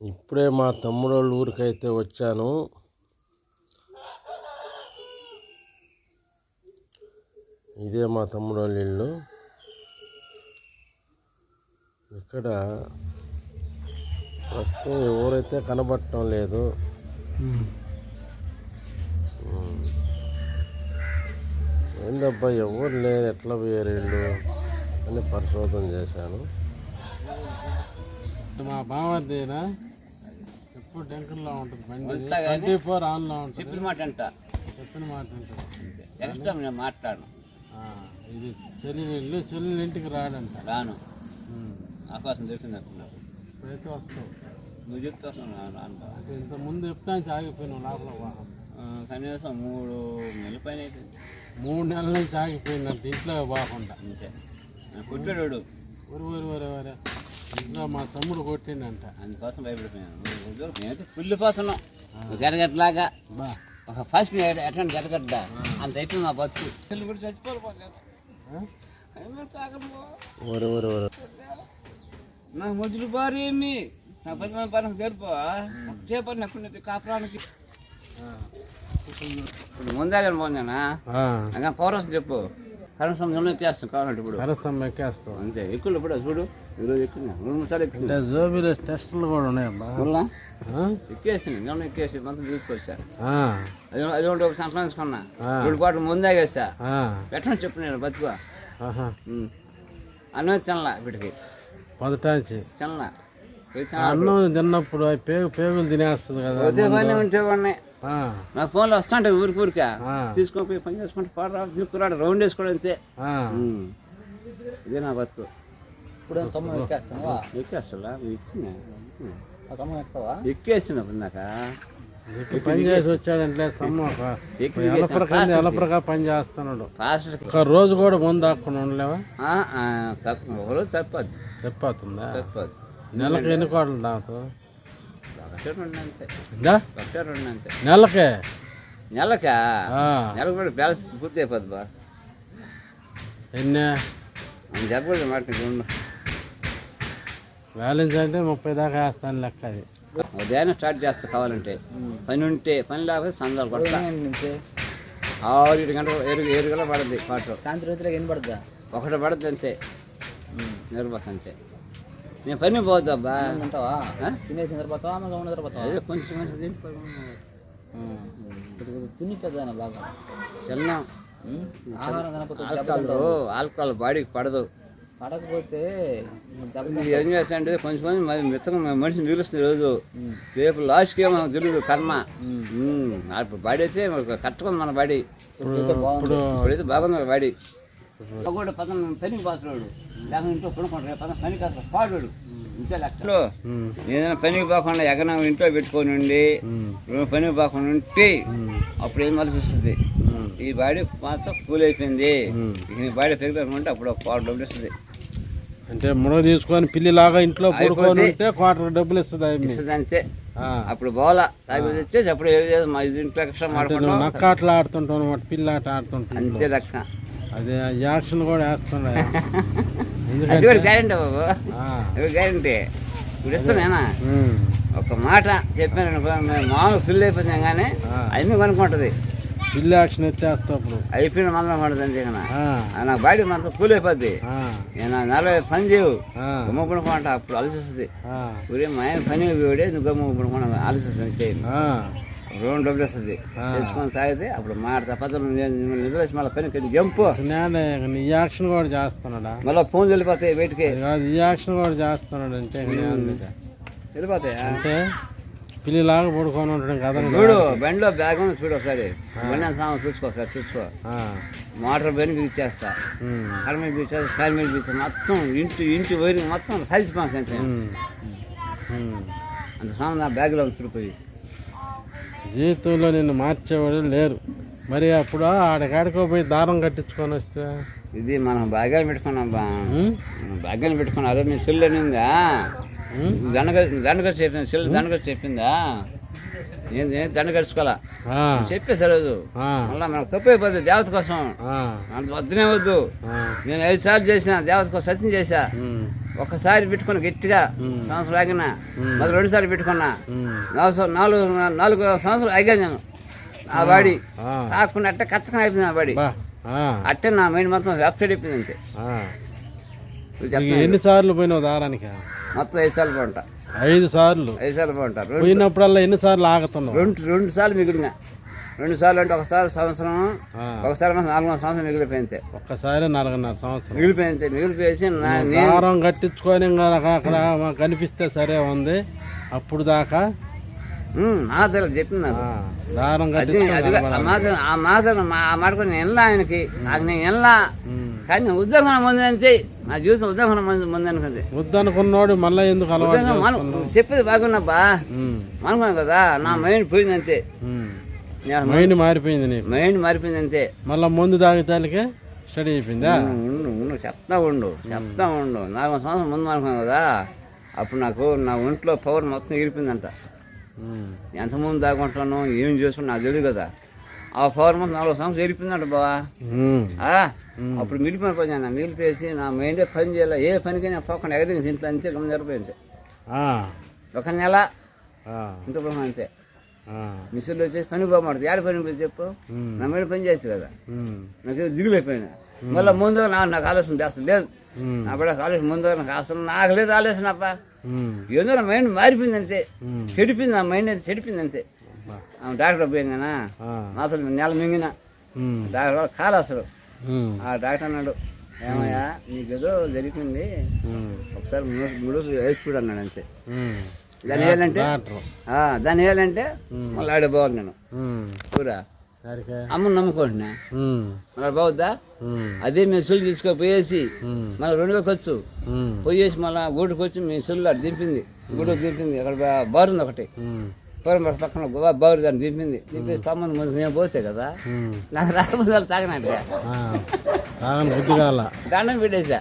ఇప్పుడే మా తమ్ముడోళ్ళ ఊరికైతే వచ్చాను. ఇదే మా తమ్ముడోళ్ళ ఇల్లు. ఇక్కడ ప్రస్తుతం ఎవరైతే కనబడటం లేదు. ఏందబ్బా ఎవరు లేరు, ఎట్లా పోయారు ఇల్లు అని పరిశోధన చేశాను. మా బామర్దేనా ఎప్పుడు టెంకర్లో ఉంటుంది బండి, 24 ఆన్లో ఉంటుంది. చెప్పిన మాట ఉంటుంది. నేను మాట్లాడను. ఇది చెల్లి ఇంటికి రాడంట. రాను, అవకాశం దొరికింది అనుకున్నాను. ఇప్పుడైతే వస్తావు, నువ్వు చెప్తే వస్తాను. ఇంత ముందు చెప్తాను ఆగిపోయినావు లోపల వాహనం. కనీసం 3 నెలల పైన అయితే 3 నెలల నుంచి ఆగిపోయిందంట ఇంట్లో బాగుంటా. అంతే కొట్టాడు ఊరు ఇంట్లో మా తమ్ముడు కొట్టిండంట. అందుకోసం భయపడిపోయాను. మేమైతే కుళ్ళిపోతున్నాం గడగట్లాగా. ఒక ఫస్ట్ ఎట్లా గడగడ్డ అంత అయిపోయింది మా బతుకు. చెల్లి కూడా చచ్చిపోలేదు. నాకు మొదలు బారు ఏమి నాకు 10 పనికి తెరుపు చేపడి నాకు కాపురానికి ఇప్పుడు ముందాగా పోందేనా ఇంకా పౌరసం చెప్పు. కనీసం ఎక్కేస్తాం కావాలంటే ఇప్పుడు కనీసం ఎక్కేస్తాం అంతే. ఎక్కువ ఇప్పుడు చూడు ఈరోజు ఎక్కువ 2-3 సార్లు ఎక్కువ. జోబీలో టెస్టులు కూడా ఉన్నాయబ్బా. ఎక్కేసింది నేను ఎక్కేసి మొత్తం తీసుకొచ్చా. అది ఒక సంపాదించుకున్నా 2 కోట్ల ముందాగేస్తా. పెట్టని చెప్పు నేను బతుకు అన్నం తినలా వీటికి మొదటాంచి తినలా. అన్నం తిన్నప్పుడు పేగులు తినేస్తుంది కదా. ఉదయ పని ఉంటే ఉన్నాయి. నా ఫోన్లో వస్తాంటే ఊరిక తీసుకొని పని చేసుకుంటే పాడు రౌండ్ వేసుకోవడం అంతే. ఇదే నా బతుకు. ఇప్పుడు ఎక్కేస్తా ఎక్కేస్తున్నా ఇందాక పని చేసి వచ్చాడంటే ఎలప్రగా పని చేస్తున్నాడు. ఒక రోజు కూడా ముందు దాక్కుని ఉండలేవా? ఒకరోజు తప్పదు. చెప్పతుందా? తప్పదు. నెలకు ఎన్ని కోట్లు దాకు? అంతే నెలకే నెలకు కూడా బ్యాలెన్స్ పూర్తి అయిపోద్ది బా. ఎన్ని చెప్పకూడదు మాట. బ్యాలెన్స్ అంటే 30 దాకా వేస్తాను లెక్క. అది ఉదయాన్నే స్టార్ట్ చేస్తా కావాలంటే. పని ఉంటే పని లేకపోతే సందాలు పడతా. 6-7 గంటలు 7 గంటలు పడుద్ది పాటలు. సాయంత్రం ఎన్ని పడుతుందా? 1 పడుద్ది అంతే. నిరబోతా అంతే. నేను పని పోద్దు అబ్బా. అంటావా? తినేసి నిద్రపోతావా? నిద్రపోతావా? కొంచెం తిని పెద్ద బాగా చిన్న ఆహారం తినకపోతే ఆల్కహాల్ బాడీకి పడదు. పడకపోతే ఏం చేస్తానంటే కొంచెం మిత్తంగా మనిషిని నిలుస్తుంది రోజు. రేపు లాస్ట్కి ఏమో తెలియదు కర్మ. ఇప్పుడు బాడీ అయితే కట్టుకుంది మన బాడీ. ఇప్పుడైతే బాగుంది బాడీ. కూడా పనికి పోతున్నాడు లేక ఇంట్లో కొనుక్కుంటాడు. పనికి అసలు పాడాడు ఇంతే లెక్కలో. ఏదైనా పనికి పోకుండా ఎగన ఇంట్లో పెట్టుకొని ఉండి పనికి పోకుండా ఉంటే అప్పుడు ఏం మలిసి వస్తుంది. ఈ బాడీ మాత్రం కూల్ అయిపోయింది. ఈ బాడీ పెరుగుతుంటే అప్పుడు 1 డబ్బులు ఇస్తుంది. అంటే మునగ తీసుకొని పిల్లిలాగా ఇంట్లో పడుకొని ఉంటే 1 డబ్బులు ఇస్తుంది అంతే. అప్పుడు బోలా వచ్చేసి అప్పుడు ఇంట్లో ఎక్స్ట్రా మాట్లాడుతున్నాం. నక్క ఆటలు ఆడుతుంటాం, పిల్లి ఆట ఆడుతుంటాం అంతే లెక్క. అదే యాక్షన్ కూడా వేస్తున్నా. గ్యారంటీ బాబు, గ్యారంటీ. ఇప్పుడు ఇస్తానేనా ఒక మాట చెప్పాను మామూలు పిల్లి అయిపోతున్నాం కానీ అన్నీ కొనుక్కుంటుంది. పిల్లి యాక్షన్ ఎత్తేస్తా అప్పుడు అయిపోయిన మందరం పడుతుంది అంతే కదా. నాకు బాడీ మనతో కూల్ అయిపోద్ది. నేను 40 పని చేయవు గుమ్మ పడుకుంటా. అప్పుడు అలసిస్తుంది. ఊరే మా ఆయన పని పోడే నువ్వు గమ్మ పడుకున్నా అలసిస్తుంది అంతే. 2 డబ్బులు వస్తుంది. తెచ్చుకొని తాగితే అప్పుడు మాట పద్ధతులు నిద్రసి మళ్ళీ పని జంపు. ఈ యాక్షన్ కూడా చేస్తున్నాడా? మళ్ళీ ఫోన్ వెళ్ళిపోతాయి బయటికి. ఈ యాక్షన్ కూడా చేస్తున్నాడు అంతే వెళ్ళిపోతాయి. అంటే పిల్లిలాగా పడుకొని ఉంటాడు కదా. చూడు బండిలో బ్యాగ్ ఉంది చూడు ఒకసారి. బండి సామాన్ చూసుకో. మోటార్ బండి బిగిచ్చేస్తా, కర మీద బిగిచేస్తా, కాలు మీద బిగిస్తా. మొత్తం ఇంటి వైరింగ్ మొత్తం కలిసిపోయింది అంతే. అంత సామాన్ ఆ బ్యాగ్లో చుడిపోయి. జీవితంలో నిన్ను మార్చేవాడు లేరు. మరి అప్పుడు ఆడకాడుకోపోయి దారం కట్టించుకొని వస్తే ఇది మనం భాగ్యాలు పెట్టుకున్నాం. భాగ్యాలు పెట్టుకున్నారు. నేను సెల్ అనిందా దండగా చెప్పింది. సెల్ దండగా చెప్పిందా? నేను దండ కట్టుకోవాలా. ఆ, చెప్పేసా రోజు ఆ, మళ్ళీ మనకు తప్పు అయిపోతుంది దేవత కోసం ఆ, అంత వద్దనే వద్దు. ఆ, నేను 5 సార్లు చేసిన దేవత కోసం సత్యం చేశా. ఉమ్, ఒక్కసారి పెట్టుకున్నా గట్టిగా సంవత్సరం ఆగినా, మళ్ళీ 2 సార్లు పెట్టుకున్నా. ఉమ్, 4 సంవత్సరాలు ఆగా నేను ఆ బాడీ ఆ, కాకుండా అట్టే కచ్చకన అయిపోయింది ఆ బాడీ. బా, ఆ, అట్టే నా మైండ్ మొత్తం వెబ్సైట్ అయిపోయింది అంతే. ఆ. ఇప్పుడు నీకు చెప్తాను, ఎన్నిసార్లు పోయినావు దారానికి? మొత్తం 5 సార్లు బాగుంటా. 5 సార్లు 5 సార్లు బాగుంటారు. పోయినప్పుడల్లా ఎన్నిసార్లు ఆగుతున్నావు? 2 సార్లు మిగిలిన. 2 సార్లు అంటే ఒకసారి సంవత్సరం, ఆ, ఒకసారి 4 సంవత్సరం మిగిలిపోయింది. ఒక్కసారి 4.5 సంవత్సరం మిగిలిపోయేసి దారం కట్టించుకొని ఇంకా అక్కడ కనిపిస్తే సరే ఉంది అప్పుడు దాకా. నా తెలియదు చెప్పినారు. ఆ, దారం అది కట్టించుకొని అది ఆ మాట కూడా నేను వెళ్ళా ఆయనకి. నాకు నేను వెళ్ళా కానీ నేను ఉద్యోగం ముందంతే. నా జీవితం ఉద్యోగం ముందు అనుకుంది. వద్దనుకున్నాడు మళ్ళీ ఎందుకు అలవాటు చేసుకున్నావు? చెప్పేది బాగున్నాబ్బా అనుకున్నాను కదా. నా మైండ్ పోయింది అంతే. మైండ్ మారిపోయింది నీకు. మైండ్ మారిపోయింది అంతే. మళ్ళీ ముందు తాగితే స్టడీ అయిపోయిందా? ఉండు చెప్తా ఉండు 4 సంవత్సరం ముందు అనుకున్నాను కదా. అప్పుడు నాకు నా ఒంట్లో పవర్ మొత్తం ఇరిపోయిందంట. ఎంతమంది దాకుంటాను ఏం చేసుకుని నాకు తెలియదు కదా. ఆ పవర్ మొత్తం 4 సంవత్సరం ఇరిపోయిందంట బావా. అప్పుడు మిగిలిపోయేసి నా మైండే పని చేయాలి. ఏ పనికైనా పోకుండా ఎగదించి ఇంట్లో అంతే గమని జరిపోయింది. 1 నెల ఇంట్లో పోయినా అంతే. మిషన్లో వచ్చేసి పని పోమాడుతుంది. ఏడ పని పోయి చెప్పు. నా మీద పని చేస్తే కదా. నాకు దిగులైపోయినా. మళ్ళీ ముందుగా నాకు ఆలోచన చేస్తుంది లేదు. నా కూడా ఆలోచన ముందుగా నాకు ఆలోచన నాకు లేదు ఆలోచన అప్ప. ఏదో నా మైండ్ మారిపోయింది అంతే. చెడిపోయింది నా మైండ్ అయితే చెడిపోయింది అంతే. డాక్టర్ పోయిందనా అసలు నెల మింగిన డాక్టర్ కాలు అసలు. ఆ డాక్టర్ అన్నాడు, ఏమయ్యా నీకు ఏదో జరిగింది ఒకసారి ముడుసు వేసి చూడు అన్నాడు అంతే. దాన్ని వేయాలంటే మళ్ళీ ఆడిపోవాలి నేను కూరా. అమ్మని నమ్ముకుంటున్నా మళ్ళీ బాగుద్దా. అదే మేము సుళ్ళు తీసుకుపోయేసి మళ్ళీ 2 ఖర్చు పోయేసి మళ్ళీ గూడుకు వచ్చి మీ సుళ్ళు అటు దింపింది. గూడుకు దింపింది. అక్కడ బారు ఉంది ఒకటి పక్కన బారు దాన్ని దింపి తమ్మని ముందు మేము పోతే కదా. నాకు రాకపోతే తాగనంటే బుద్ధి కాల దండం పెట్టేసా.